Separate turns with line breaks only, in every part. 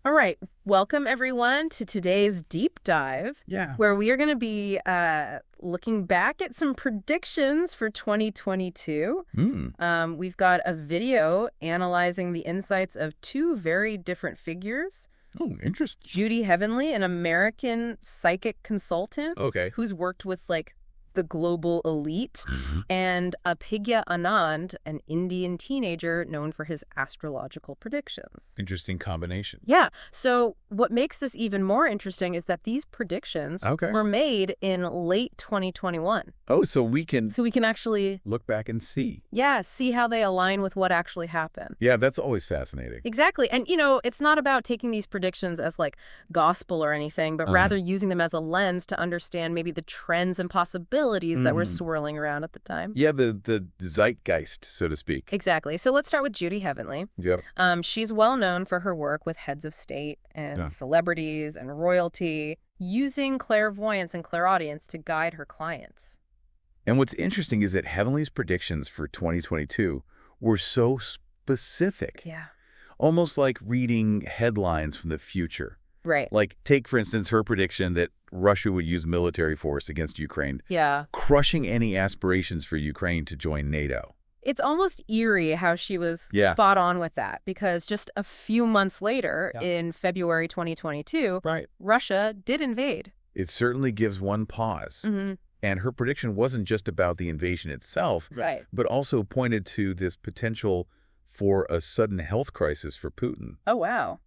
All right. Welcome, everyone, to today's deep dive,
Yeah.
where we are going to be looking back at some predictions for 2022.
Hmm.
We've got a video analyzing the insights of two very different figures.
Oh, interesting.
Judy Heavenly, an American psychic consultant
Okay.
who's worked with, like, the global elite, and Apigya Anand, an Indian teenager known for his astrological predictions.
Interesting combination.
Yeah. So what makes this even more interesting is that these predictions
Okay.
were made in late 2021.
Oh, so we can
So we can actually,
look back and see.
yeah, see how they align with what actually happened.
Yeah, that's always fascinating.
Exactly. And, it's not about taking these predictions as like gospel or anything, but rather using them as a lens to understand maybe the trends and possibilities that were swirling around at the time.
Yeah, the zeitgeist, so to speak.
Exactly. So let's start with Judy Heavenly.
Yep.
She's well known for her work with heads of state and
Yeah.
celebrities and royalty, using clairvoyance and clairaudience to guide her clients.
And what's interesting is that Heavenly's predictions for 2022 were so specific,
Yeah.
almost like reading headlines from the future.
Right.
Like, take, for instance, her prediction that Russia would use military force against Ukraine,
Yeah.
crushing any aspirations for Ukraine to join NATO.
It's almost eerie how she was
Yeah.
spot on with that, because just a few months later,
Yeah.
in February 2022,
Right.
Russia did invade.
It certainly gives one pause.
Mm-hmm.
And her prediction wasn't just about the invasion itself,
Right.
but also pointed to this potential for a sudden health crisis for Putin,
Oh, wow.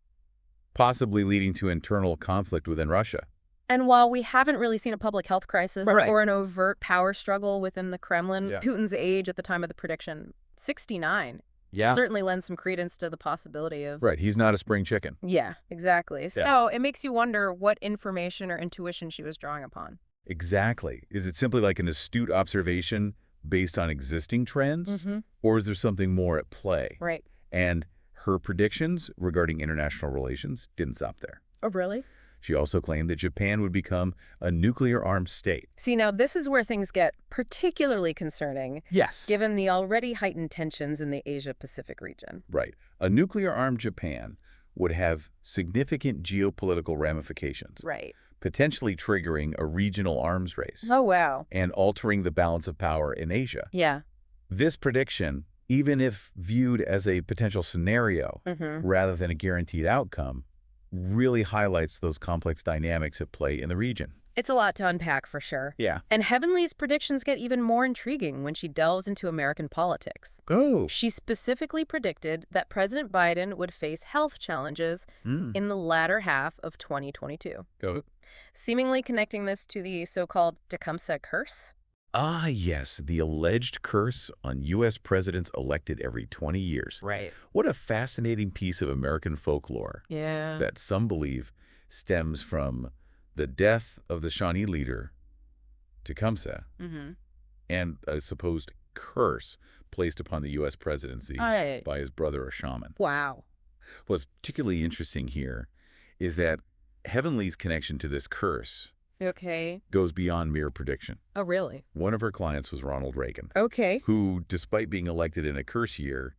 possibly leading to internal conflict within Russia.
And while we haven't really seen a public health crisis
Right.
or an overt power struggle within the Kremlin,
Yeah.
Putin's age at the time of the prediction, 69,
Yeah.
certainly lends some credence to the possibility of...
Right. He's not a spring chicken.
Yeah, exactly. So it makes you wonder what information or intuition she was drawing upon.
Exactly. Is it simply like an astute observation based on existing trends?
Mm-hmm.
Or is there something more at play?
Right.
And her predictions regarding international relations didn't stop there.
Oh, really?
She also claimed that Japan would become a nuclear-armed state.
See, now this is where things get particularly concerning,
Yes.
given the already heightened tensions in the Asia-Pacific region.
Right. A nuclear-armed Japan would have significant geopolitical ramifications,
Right.
potentially triggering a regional arms race
Oh, wow.
and altering the balance of power in Asia.
Yeah.
This prediction, even if viewed as a potential scenario
Mm-hmm.
rather than a guaranteed outcome, really highlights those complex dynamics at play in the region.
It's a lot to unpack, for sure.
Yeah.
And Heavenly's predictions get even more intriguing when she delves into American politics.
Oh.
She specifically predicted that President Biden would face health challenges in the latter half of 2022,
Go.
seemingly connecting this to the so-called Tecumseh curse.
Ah, yes, the alleged curse on U.S. presidents elected every 20 years.
Right.
What a fascinating piece of American folklore
Yeah.
that some believe stems from the death of the Shawnee leader, Tecumseh,
Mm-hmm.
and a supposed curse placed upon the U.S. presidency
Right.
by his brother, a shaman.
Wow.
What's particularly interesting here is that Heavenly's connection to this curse
Okay.
goes beyond mere prediction.
Oh, really?
One of her clients was Ronald Reagan,
Okay.
who, despite being elected in a curse year,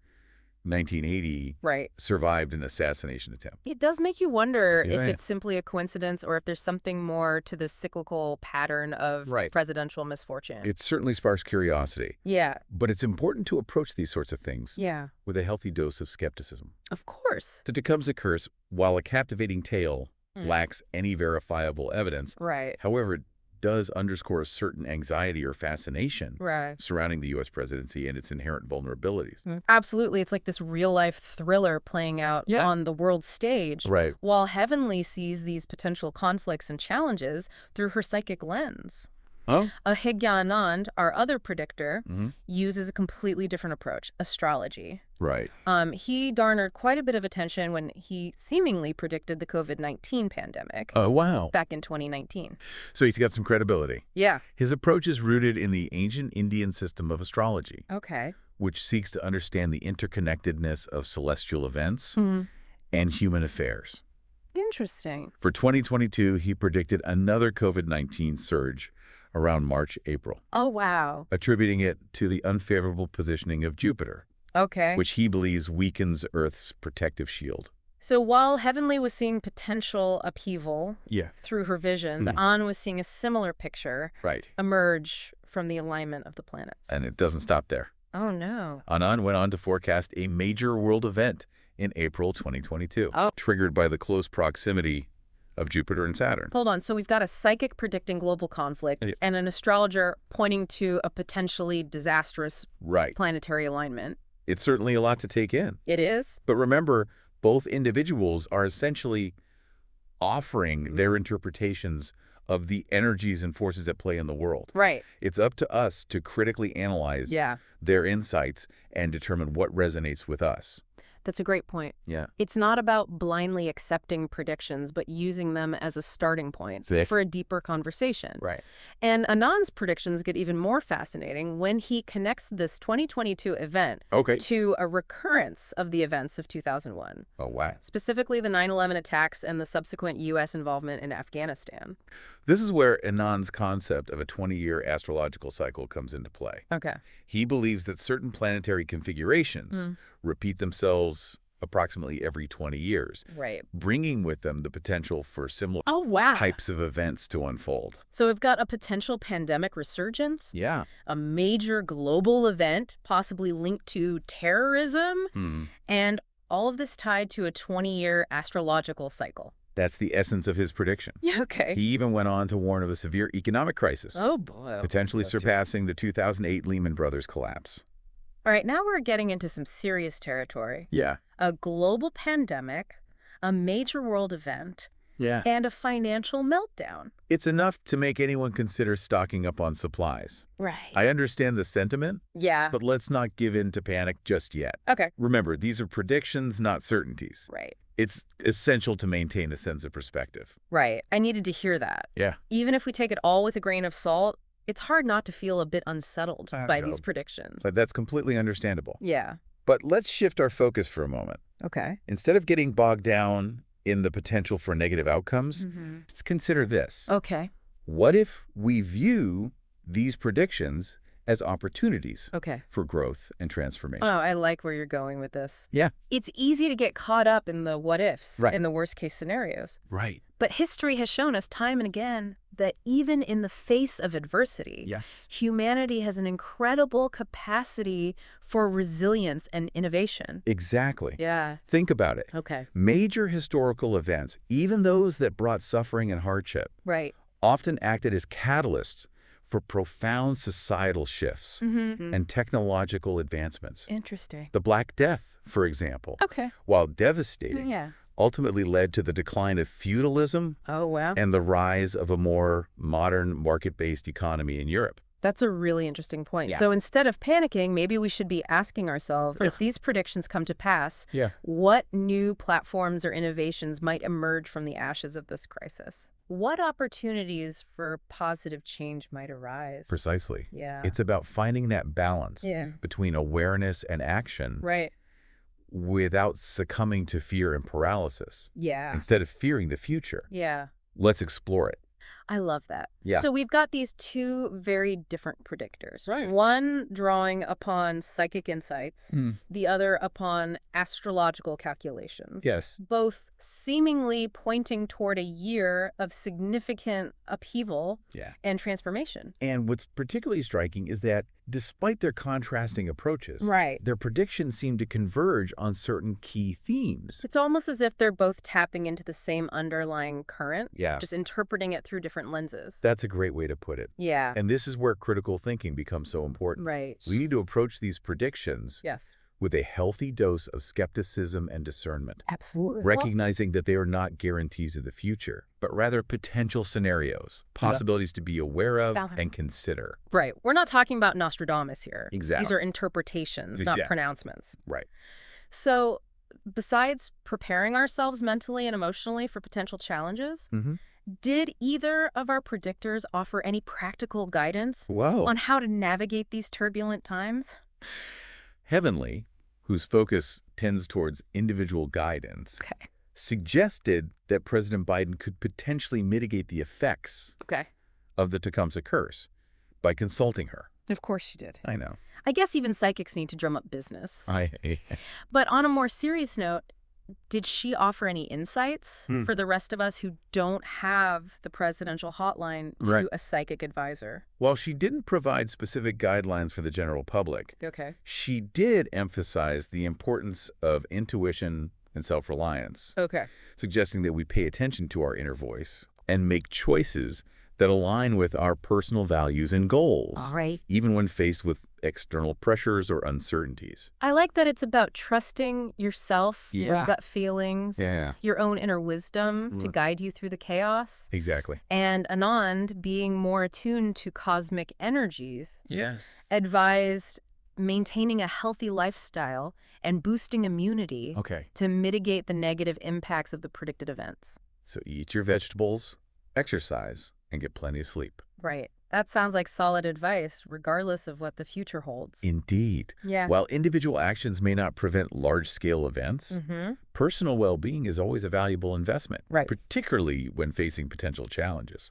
1980,
Right.
survived an assassination attempt.
It does make you wonder
See
if
that?
it's simply a coincidence or if there's something more to the cyclical pattern of
Right.
presidential misfortune.
It certainly sparks curiosity,
Yeah.
but it's important to approach these sorts of things
Yeah.
with a healthy dose of skepticism.
Of course.
The Tecumseh curse, while a captivating tale,
Mm.
lacks any verifiable evidence.
Right.
However, it does underscore a certain anxiety or fascination
Right.
surrounding the U.S. presidency and its inherent vulnerabilities.
Absolutely. It's like this real-life thriller playing out
Yeah.
on the world stage,
Right.
while Heavenly sees these potential conflicts and challenges through her psychic lens.
Oh?
Apigya Anand, our other predictor,
Mm-hmm.
uses a completely different approach, astrology.
Right.
He garnered quite a bit of attention when he seemingly predicted the COVID-19 pandemic
Oh, wow.
back in 2019.
So he's got some credibility.
Yeah.
His approach is rooted in the ancient Indian system of astrology,
Okay.
which seeks to understand the interconnectedness of celestial events
Mhm.
and human affairs.
Interesting.
For 2022, he predicted another COVID-19 surge around March, April,
Oh, wow.
attributing it to the unfavorable positioning of Jupiter,
Okay.
which he believes weakens Earth's protective shield.
So while Heavenly was seeing potential upheaval
Yeah.
through her visions, An was seeing a similar picture
Right.
emerge from the alignment of the planets.
And it doesn't stop there.
Oh, no.
Anand went on to forecast a major world event in April 2022,
Oh.
triggered by the close proximity of Jupiter and Saturn.
Hold on. So we've got a psychic predicting global conflict and an astrologer pointing to a potentially disastrous planetary alignment.
It's certainly a lot to take in.
It is.
But remember, both individuals are essentially offering their interpretations of the energies and forces at play in the world.
Right.
It's up to us to critically analyze their insights and determine what resonates with us.
That's a great point.
Yeah.
It's not about blindly accepting predictions, but using them as a starting point for a deeper conversation.
Right.
And Anand's predictions get even more fascinating when he connects this 2022 event to a recurrence of the events of 2001.
Oh, wow.
Specifically the 9/11 attacks and the subsequent U.S. involvement in Afghanistan.
This is where Anand's concept of a 20-year astrological cycle comes into play.
Okay.
He believes that certain planetary configurations repeat themselves approximately every 20 years, bringing with them the potential for similar types of events to unfold.
So we've got a potential pandemic resurgence,
Yeah.
a major global event possibly linked to terrorism, and all of this tied to a 20-year astrological cycle.
That's the essence of his prediction.
Yeah, okay.
He even went on to warn of a severe economic crisis,
Oh, boy.
potentially surpassing the 2008 Lehman Brothers collapse.
All right, now we're getting into some serious territory.
Yeah.
A global pandemic, a major world event, and a financial meltdown.
It's enough to make anyone consider stocking up on supplies.
Right.
I understand the sentiment,
Yeah.
but let's not give in to panic just yet.
Okay.
Remember, these are predictions, not certainties.
Right.
It's essential to maintain a sense of perspective.
Right. I needed to hear that.
Yeah.
Even if we take it all with a grain of salt, it's hard not to feel a bit unsettled by these predictions.
But that's completely understandable.
Yeah.
But let's shift our focus for a moment.
Okay.
Instead of getting bogged down in the potential for negative outcomes, let's consider this.
Okay.
What if we view these predictions as opportunities for growth and transformation?
Oh, I like where you're going with this.
Yeah.
It's easy to get caught up in the what-ifs, in the worst-case scenarios.
Right.
But history has shown us time and again that even in the face of adversity, humanity has an incredible capacity for resilience and innovation.
Exactly.
Yeah.
Think about it.
Okay.
Major historical events, even those that brought suffering and hardship, often acted as catalysts for profound societal shifts and technological advancements.
Interesting.
The Black Death, for example, while devastating, ultimately led to the decline of feudalism and the rise of a more modern market-based economy in Europe.
That's a really interesting point. So instead of panicking, maybe we should be asking ourselves, if these predictions come to pass, what new platforms or innovations might emerge from the ashes of this crisis? What opportunities for positive change might arise?
Precisely.
Yeah.
It's about finding that balance between awareness and action without succumbing to fear and paralysis.
Yeah.
Instead of fearing the future.
Yeah.
Let's explore it.
I love that.
Yeah.
So we've got these two very different predictors.
Right.
One drawing upon psychic insights, the other upon astrological calculations.
Yes.
Both seemingly pointing toward a year of significant upheaval and transformation.
And what's particularly striking is that despite their contrasting approaches, their predictions seem to converge on certain key themes.
It's almost as if they're both tapping into the same underlying current, just interpreting it through different lenses.
That's a great way to put it.
Yeah.
And this is where critical thinking becomes so important.
Right.
We need to approach these predictions with a healthy dose of skepticism and discernment.
Absolutely.
Recognizing that they are not guarantees of the future, but rather potential scenarios, possibilities to be aware of and consider.
Right. We're not talking about Nostradamus here.
Exactly.
These are interpretations, not pronouncements.
Right.
So besides preparing ourselves mentally and emotionally for potential challenges, did either of our predictors offer any practical guidance on how to navigate these turbulent times?
Heavenly, whose focus tends towards individual guidance, suggested that President Biden could potentially mitigate the effects of the Tecumseh curse by consulting her.
Of course she did.
I know.
I guess even psychics need to drum up business.
I
But on a more serious note, did she offer any insights for the rest of us who don't have the presidential hotline to a psychic advisor?
While she didn't provide specific guidelines for the general public, she did emphasize the importance of intuition and self-reliance, suggesting that we pay attention to our inner voice and make choices that align with our personal values and goals, even when faced with external pressures or uncertainties.
I like that it's about trusting yourself, your gut feelings, your own inner wisdom to guide you through the chaos.
Exactly.
And Anand, being more attuned to cosmic energies, advised maintaining a healthy lifestyle and boosting immunity to mitigate the negative impacts of the predicted events.
So eat your vegetables, exercise, and get plenty of sleep.
Right. That sounds like solid advice, regardless of what the future holds.
Indeed. While individual actions may not prevent large-scale events, personal well-being is always a valuable investment, particularly when facing potential challenges.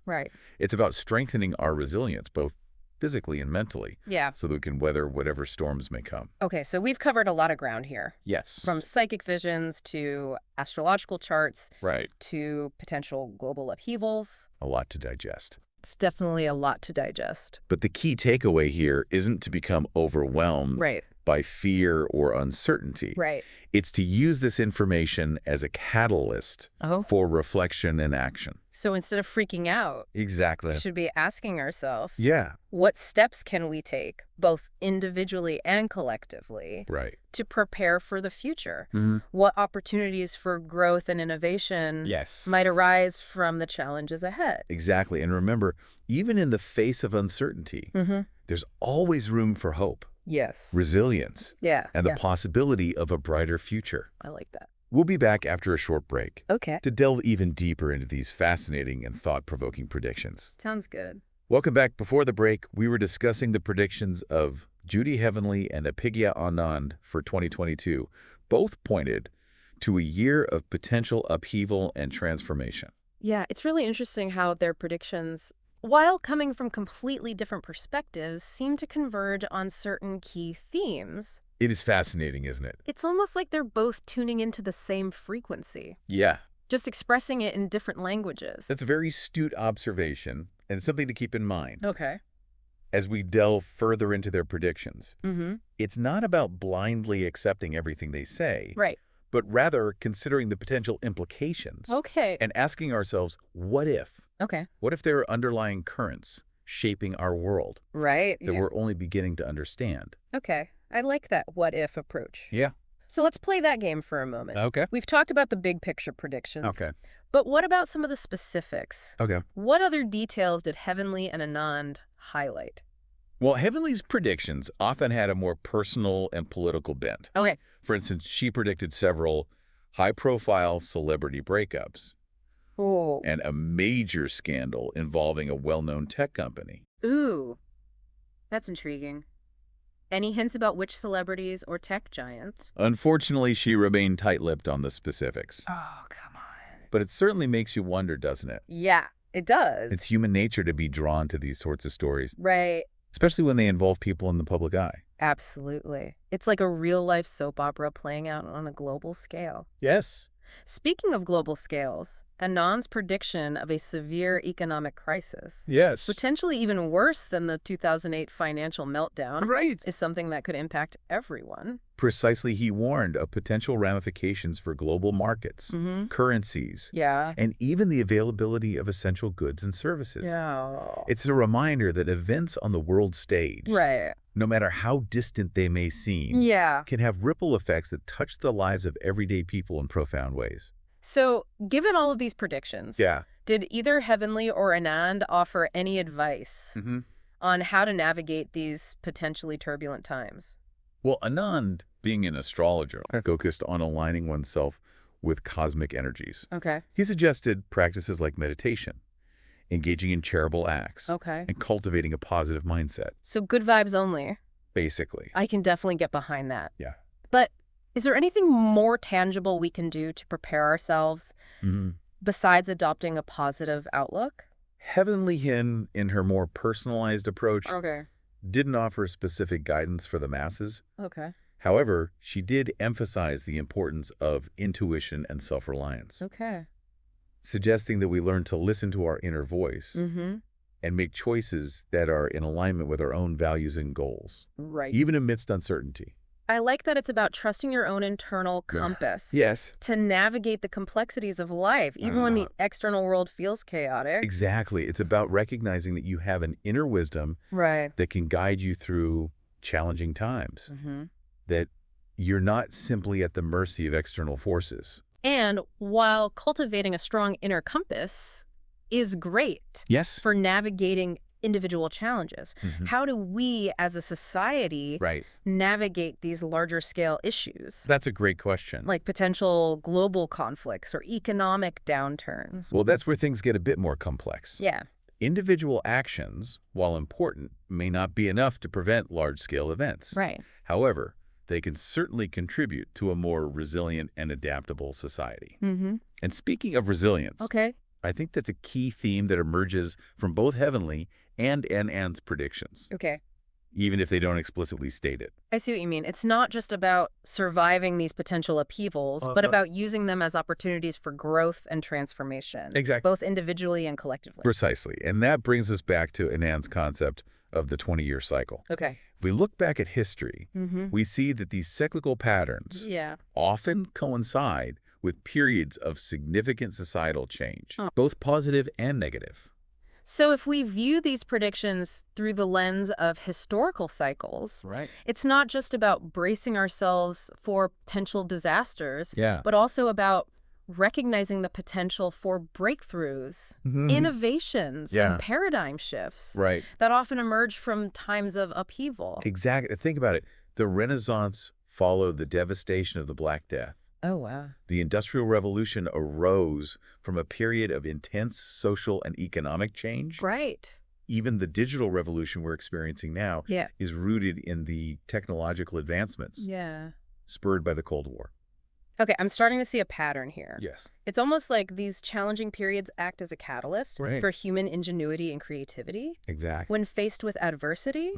It's about strengthening our resilience, both physically and mentally, so that we can weather whatever storms may come.
Okay, so we've covered a lot of ground here.
Yes.
From psychic visions to astrological charts to potential global upheavals.
A lot to digest.
It's definitely a lot to digest.
But the key takeaway here isn't to become overwhelmed by fear or uncertainty. It's to use this information as a catalyst for reflection and action.
So instead of freaking out, we should be asking ourselves, what steps can we take, both individually and collectively, to prepare for the future? What opportunities for growth and innovation might arise from the challenges ahead?
Exactly. And remember, even in the face of uncertainty, there's always room for hope. Resilience. And the possibility of a brighter future.
I like that.
We'll be back after a short break.
Okay.
To delve even deeper into these fascinating and thought-provoking predictions.
Sounds good.
Welcome back. Before the break, we were discussing the predictions of Judy Heavenly and Apigya Anand for 2022. Both pointed to a year of potential upheaval and transformation.
Yeah, it's really interesting how their predictions, while coming from completely different perspectives, seem to converge on certain key themes.
It is fascinating, isn't it?
It's almost like they're both tuning into the same frequency.
Yeah.
Just expressing it in different languages.
That's a very astute observation and something to keep in mind.
Okay.
As we delve further into their predictions, it's not about blindly accepting everything they say. But rather considering the potential implications. And asking ourselves, what if? What if there are underlying currents shaping our world? That we're only beginning to understand.
I like that what if approach. So let's play that game for a moment. We've talked about the big picture predictions. But what about some of the specifics? What other details did Heavenly and Anand highlight?
Well, Heavenly's predictions often had a more personal and political bent. For instance, she predicted several high-profile celebrity breakups. And a major scandal involving a well-known tech company.
Ooh, that's intriguing. Any hints about which celebrities or tech giants?
Unfortunately, she remained tight-lipped on the specifics.
Oh, come on.
But it certainly makes you wonder, doesn't it?
Yeah, it does.
It's human nature to be drawn to these sorts of stories. Especially when they involve people in the public eye.
Absolutely. It's like a real-life soap opera playing out on a global scale.
Yes.
Speaking of global scales, Anand's prediction of a severe economic crisis, potentially even worse than the 2008 financial meltdown, is something that could impact everyone.
Precisely, he warned of potential ramifications for global markets, currencies, and even the availability of essential goods and services. It's a reminder that events on the world stage, no matter how distant they may seem, can have ripple effects that touch the lives of everyday people in profound ways.
So, given all of these predictions, did either Heavenly or Anand offer any advice on how to navigate these potentially turbulent times?
Well, Anand, being an astrologer, focused on aligning oneself with cosmic energies. He suggested practices like meditation, engaging in charitable acts, and cultivating a positive mindset.
So good vibes only.
Basically.
I can definitely get behind that. But is there anything more tangible we can do to prepare ourselves besides adopting a positive outlook?
Heavenly Hin, in her more personalized approach, didn't offer specific guidance for the masses. However, she did emphasize the importance of intuition and self-reliance.
Okay.
Suggesting that we learn to listen to our inner voice and make choices that are in alignment with our own values and goals, even amidst uncertainty.
I like that it's about trusting your own internal compass.
Yes.
To navigate the complexities of life, even when the external world feels chaotic.
Exactly. It's about recognizing that you have an inner wisdom that can guide you through challenging times, that you're not simply at the mercy of external forces.
And while cultivating a strong inner compass is great for navigating individual challenges, how do we as a society navigate these larger scale issues?
That's a great question.
Like potential global conflicts or economic downturns.
Well, that's where things get a bit more complex.
Yeah.
Individual actions, while important, may not be enough to prevent large-scale events.
Right.
However, they can certainly contribute to a more resilient and adaptable society. And speaking of resilience, I think that's a key theme that emerges from both Heavenly and Anand's predictions. Even if they don't explicitly state it.
I see what you mean. It's not just about surviving these potential upheavals, but about using them as opportunities for growth and transformation.
Exactly.
Both individually and collectively.
Precisely. And that brings us back to Anand's concept of the 20-year cycle.
If
we look back at history, we see that these cyclical patterns often coincide with periods of significant societal change, both positive and negative.
So if we view these predictions through the lens of historical cycles, it's not just about bracing ourselves for potential disasters, but also about recognizing the potential for breakthroughs, innovations, and paradigm shifts that often emerge from times of upheaval.
Exactly. Think about it. The Renaissance followed the devastation of the Black Death.
Oh, wow.
The Industrial Revolution arose from a period of intense social and economic change. Even the digital revolution we're experiencing now is rooted in the technological advancements spurred by the Cold War.
Okay, I'm starting to see a pattern here.
Yes.
It's almost like these challenging periods act as a catalyst for human ingenuity and creativity.
Exactly.
When faced with adversity,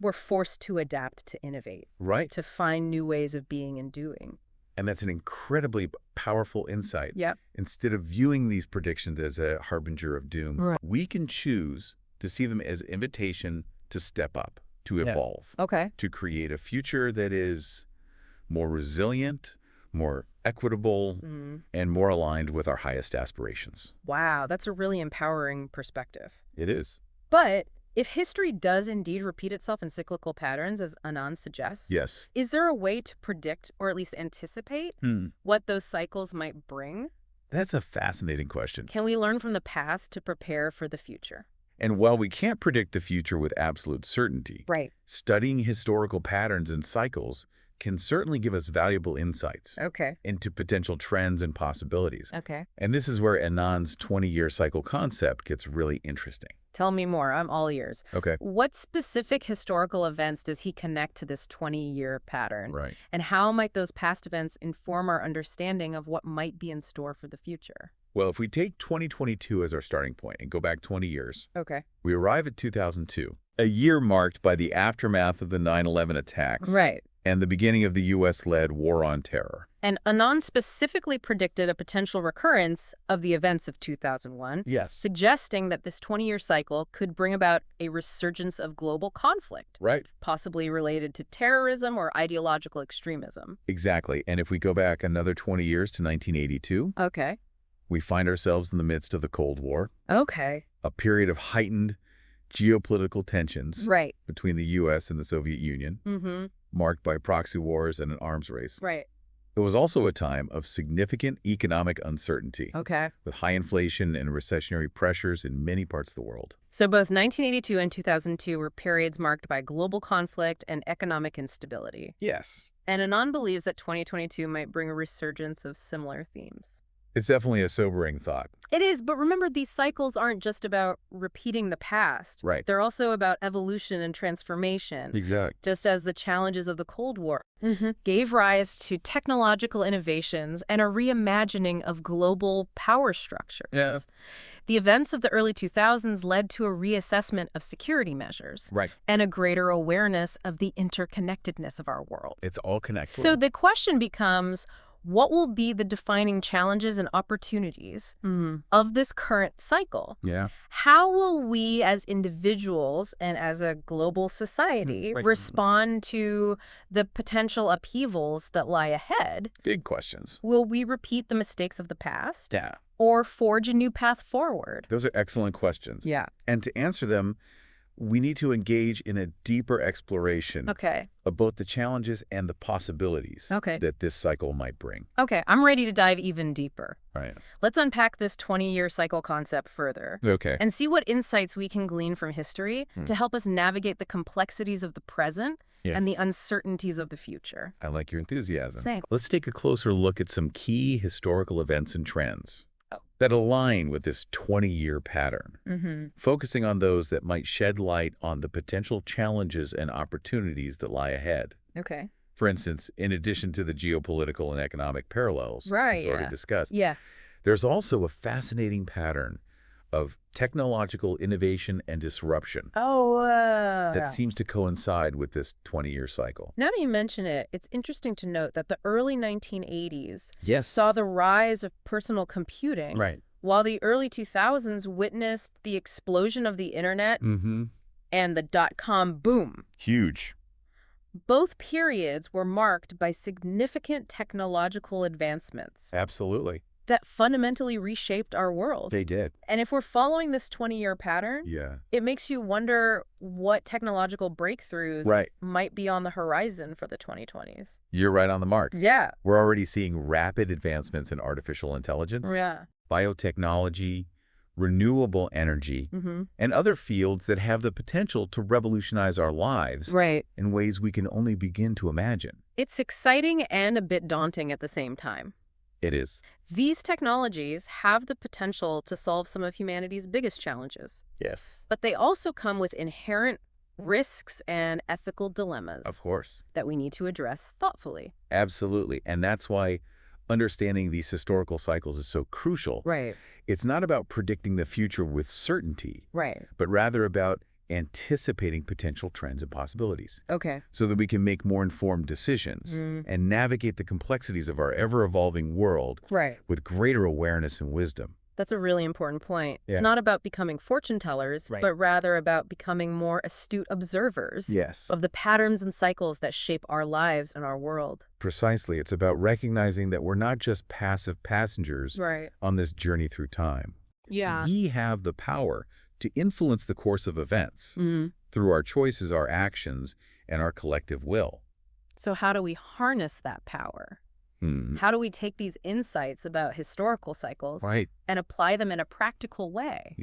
we're forced to adapt, to innovate, to find new ways of being and doing.
And that's an incredibly powerful insight. Instead of viewing these predictions as a harbinger of doom, we can choose to see them as an invitation to step up, to evolve, to create a future that is more resilient, more equitable, and more aligned with our highest aspirations.
Wow, that's a really empowering perspective.
It is.
But if history does indeed repeat itself in cyclical patterns, as Anand suggests, is there a way to predict or at least anticipate what those cycles might bring?
That's a fascinating question.
Can we learn from the past to prepare for the future?
And while we can't predict the future with absolute certainty, studying historical patterns and cycles can certainly give us valuable insights into potential trends and possibilities. And this is where Anand's 20-year cycle concept gets really interesting.
Tell me more. I'm all ears. What specific historical events does he connect to this 20-year pattern? And how might those past events inform our understanding of what might be in store for the future?
Well, if we take 2022 as our starting point and go back 20 years, we arrive at 2002, a year marked by the aftermath of the 9/11 attacks and the beginning of the U.S.-led War on Terror.
And Anand specifically predicted a potential recurrence of the events of 2001, suggesting that this 20-year cycle could bring about a resurgence of global conflict, possibly related to terrorism or ideological extremism.
Exactly. And if we go back another 20 years to 1982, we find ourselves in the midst of the Cold War, a period of heightened geopolitical tensions between the U.S. and the Soviet Union, marked by proxy wars and an arms race. It was also a time of significant economic uncertainty, with high inflation and recessionary pressures in many parts of the world.
So both 1982 and 2002 were periods marked by global conflict and economic instability.
Yes.
And Anand believes that 2022 might bring a resurgence of similar themes.
It's definitely a sobering thought.
It is, but remember, these cycles aren't just about repeating the past.
Right.
They're also about evolution and transformation.
Exactly.
Just as the challenges of the Cold War gave rise to technological innovations and a reimagining of global power structures.
Yeah.
The events of the early 2000s led to a reassessment of security measures.
Right.
And a greater awareness of the interconnectedness of our world.
It's all connected.
So the question becomes, what will be the defining challenges and opportunities of this current cycle?
Yeah.
How will we as individuals and as a global society respond to the potential upheavals that lie ahead?
Big questions.
Will we repeat the mistakes of the past?
Yeah.
Or forge a new path forward?
Those are excellent questions.
Yeah.
And to answer them, we need to engage in a deeper exploration of both the challenges and the possibilities that this cycle might bring.
Okay, I'm ready to dive even deeper.
Right.
Let's unpack this 20-year cycle concept further.
Okay.
And see what insights we can glean from history to help us navigate the complexities of the present and the uncertainties of the future.
I like your enthusiasm.
Same.
Let's take a closer look at some key historical events and trends that align with this 20-year pattern, focusing on those that might shed light on the potential challenges and opportunities that lie ahead.
Okay.
For instance, in addition to the geopolitical and economic parallels we've already discussed, there's also a fascinating pattern of technological innovation and disruption that seems to coincide with this 20-year cycle.
Now that you mention it, it's interesting to note that the early 1980s saw the rise of personal computing, while the early 2000s witnessed the explosion of the internet and the dot-com boom.
Huge.
Both periods were marked by significant technological advancements.
Absolutely.
That fundamentally reshaped our world.
They did.
And if we're following this 20-year pattern, it makes you wonder what technological breakthroughs might be on the horizon for the 2020s.
You're right on the mark.
Yeah.
We're already seeing rapid advancements in artificial intelligence, biotechnology, renewable energy, and other fields that have the potential to revolutionize our lives in ways we can only begin to imagine.
It's exciting and a bit daunting at the same time.
It is.
These technologies have the potential to solve some of humanity's biggest challenges.
Yes.
But they also come with inherent risks and ethical dilemmas.
Of course.
That we need to address thoughtfully.
Absolutely. And that's why understanding these historical cycles is so crucial.
Right.
It's not about predicting the future with certainty. But rather about anticipating potential trends and possibilities. So that we can make more informed decisions and navigate the complexities of our ever-evolving world with greater awareness and wisdom.
That's a really important point. It's not about becoming fortune tellers, but rather about becoming more astute observers of the patterns and cycles that shape our lives and our world.
Precisely. It's about recognizing that we're not just passive passengers on this journey through time. We have the power to influence the course of events through our choices, our actions, and our collective will.
So how do we harness that power? How do we take these insights about historical cycles and apply them in a practical way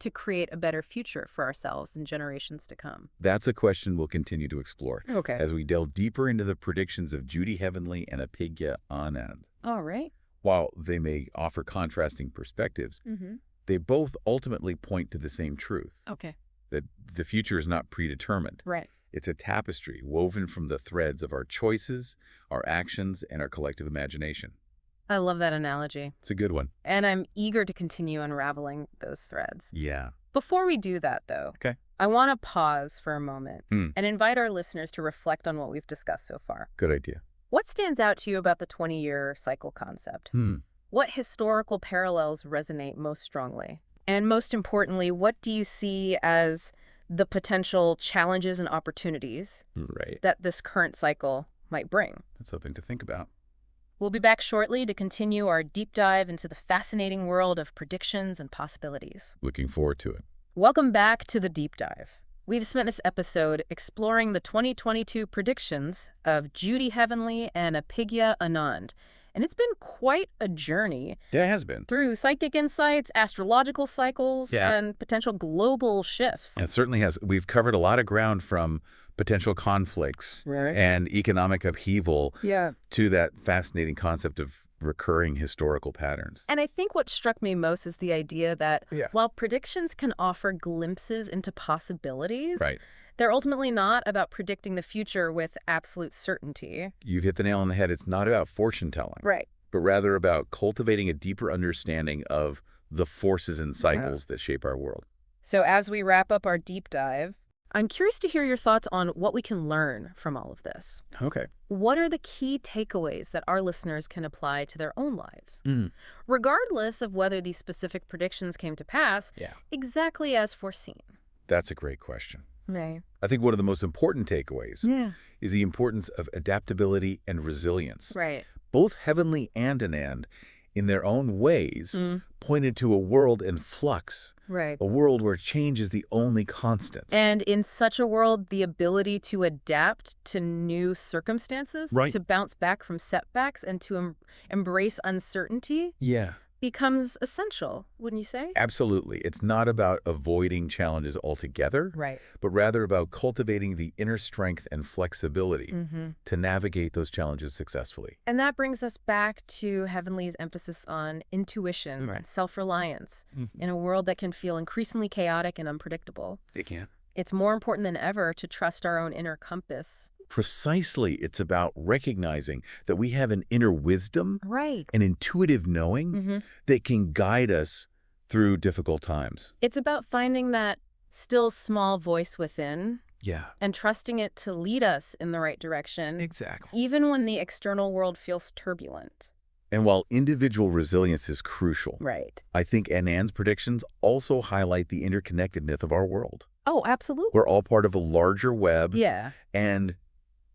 to create a better future for ourselves and generations to come?
That's a question we'll continue to explore as we delve deeper into the predictions of Judy Heavenly and Apigya Anand.
All right.
While they may offer contrasting perspectives, they both ultimately point to the same truth. That the future is not predetermined. It's a tapestry woven from the threads of our choices, our actions, and our collective imagination.
I love that analogy.
It's a good one.
And I'm eager to continue unraveling those threads.
Yeah.
Before we do that, though, I want to pause for a moment and invite our listeners to reflect on what we've discussed so far.
Good idea.
What stands out to you about the 20-year cycle concept? What historical parallels resonate most strongly? And most importantly, what do you see as the potential challenges and opportunities that this current cycle might bring?
That's something to think about.
We'll be back shortly to continue our deep dive into the fascinating world of predictions and possibilities.
Looking forward to it.
Welcome back to the deep dive. We've spent this episode exploring the 2022 predictions of Judy Heavenly and Apigya Anand. And it's been quite a journey.
It has been.
Through psychic insights, astrological cycles, and potential global shifts.
It certainly has. We've covered a lot of ground from potential conflicts and economic upheaval to that fascinating concept of recurring historical patterns.
And I think what struck me most is the idea that while predictions can offer glimpses into possibilities, they're ultimately not about predicting the future with absolute certainty.
You've hit the nail on the head. It's not about fortune telling, but rather about cultivating a deeper understanding of the forces and cycles that shape our world.
So as we wrap up our deep dive, I'm curious to hear your thoughts on what we can learn from all of this.
Okay.
What are the key takeaways that our listeners can apply to their own lives? Regardless of whether these specific predictions came to pass exactly as foreseen.
That's a great question.
Right.
I think one of the most important takeaways is the importance of adaptability and resilience.
Right.
Both Heavenly and Anand, in their own ways, pointed to a world in flux.
Right.
A world where change is the only constant.
And in such a world, the ability to adapt to new circumstances, to bounce back from setbacks, and to embrace uncertainty becomes essential, wouldn't you say?
Absolutely. It's not about avoiding challenges altogether, but rather about cultivating the inner strength and flexibility to navigate those challenges successfully.
And that brings us back to Heavenly's emphasis on intuition and self-reliance in a world that can feel increasingly chaotic and unpredictable.
It can.
It's more important than ever to trust our own inner compass.
Precisely, it's about recognizing that we have an inner wisdom, an intuitive knowing that can guide us through difficult times.
It's about finding that still small voice within and trusting it to lead us in the right direction.
Exactly.
Even when the external world feels turbulent.
And while individual resilience is crucial, I think Anand's predictions also highlight the interconnectedness of our world.
Oh, absolutely.
We're all part of a larger web. And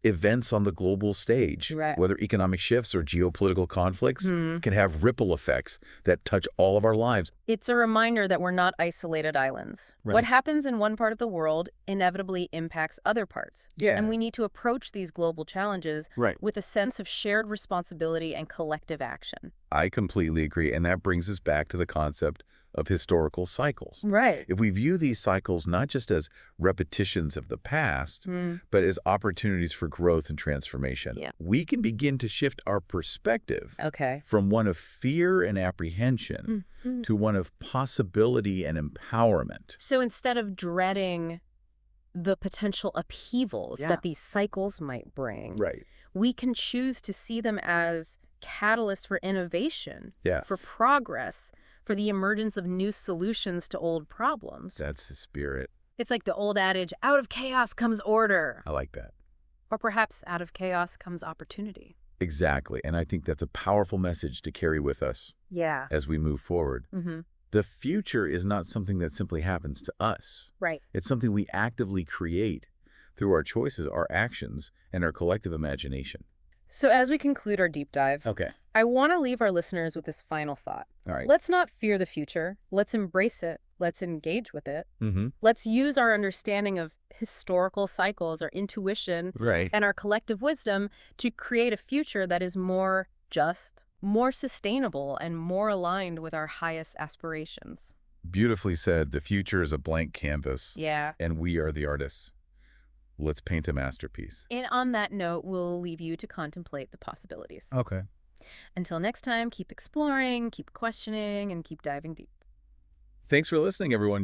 events on the global stage, whether economic shifts or geopolitical conflicts, can have ripple effects that touch all of our lives.
It's a reminder that we're not isolated islands. What happens in one part of the world inevitably impacts other parts. And we need to approach these global challenges with a sense of shared responsibility and collective action.
I completely agree. And that brings us back to the concept of historical cycles. If we view these cycles not just as repetitions of the past, but as opportunities for growth and transformation, we can begin to shift our perspective from one of fear and apprehension to one of possibility and empowerment.
So instead of dreading the potential upheavals that these cycles might bring, we can choose to see them as catalysts for innovation, for progress, for the emergence of new solutions to old problems.
That's the spirit.
It's like the old adage, out of chaos comes order.
I like that.
Or perhaps out of chaos comes opportunity.
Exactly. And I think that's a powerful message to carry with us as we move forward. The future is not something that simply happens to us. It's something we actively create through our choices, our actions, and our collective imagination.
So as we conclude our deep dive, I want to leave our listeners with this final thought. Let's not fear the future. Let's embrace it. Let's engage with it. Let's use our understanding of historical cycles, our intuition, and our collective wisdom to create a future that is more just, more sustainable, and more aligned with our highest aspirations.
Beautifully said. The future is a blank canvas. And we are the artists. Let's paint a masterpiece.
And on that note, we'll leave you to contemplate the possibilities. Until next time, keep exploring, keep questioning, and keep diving deep.
Thanks for listening, everyone.